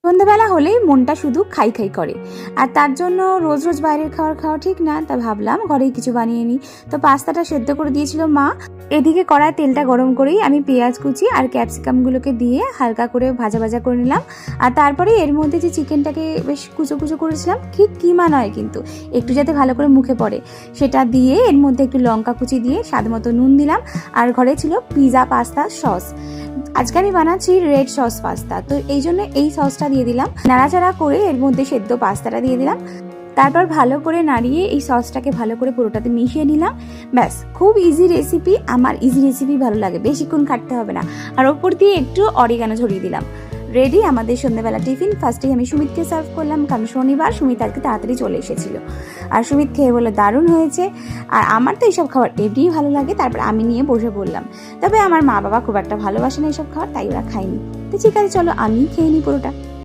সন্ধ্যাবেলা হলেই মনটা শুধু খাই খাই করে, আর তার জন্য রোজ রোজ বাইরের খাবার খাওয়া ঠিক না। তা ভাবলাম ঘরেই কিছু বানিয়ে নিই। তো পাস্তাটা সেদ্ধ করে দিয়েছিল মা। এদিকে কড়ায় তেলটা গরম করেই আমি পেঁয়াজ কুচি আর ক্যাপসিকামগুলোকে দিয়ে হালকা করে ভাজা ভাজা করে নিলাম। আর তারপরে এর মধ্যে যে চিকেনটাকে বেশ কুচো কুচো করেছিলাম, ঠিক কিমা নয় কিন্তু, একটু যাতে ভালো করে মুখে পড়ে, সেটা দিয়ে এর মধ্যে একটু লঙ্কা কুচি দিয়ে স্বাদ মতো নুন দিলাম। আর ঘরে ছিল পিৎজা পাস্তা সস। আজকে আমি বানাচ্ছি রেড সস পাস্তা, তো এই জন্য এই সসটা দিয়ে দিলাম। নাড়াচাড়া করে এর মধ্যে সেদ্ধ পাস্তাটা দিয়ে দিলাম। তারপর ভালো করে নাড়িয়ে এই সসটাকে ভালো করে পুরোটাতে মিশিয়ে নিলাম। ব্যাস, খুব ইজি রেসিপি। আমার ইজি রেসিপি ভালো লাগে, বেশিক্ষণ কাটতে হবে না। আর ওপর দিয়ে একটু অরিগানো ছড়িয়ে দিলাম। রেডি আমাদের সন্ধ্যাবেলা টিফিন। ফার্স্টেই আমি সুমিতকে সার্ভ করলাম, কারণ শনিবার সুমিত আজকে তাড়াতাড়ি চলে এসেছিল। আর সুমিত খেয়ে বলে দারুণ হয়েছে। আর আমার তো এইসব খাবার এমনিই ভালো লাগে, তারপর আমি নিয়ে বসে পড়লাম। তবে আমার মা বাবা খুব একটা ভালোবাসে না এইসব খাবার, তাই ওরা খায়নি। তো ঠিক আছে, চলো আমি খেয়ে নিই পুরোটা।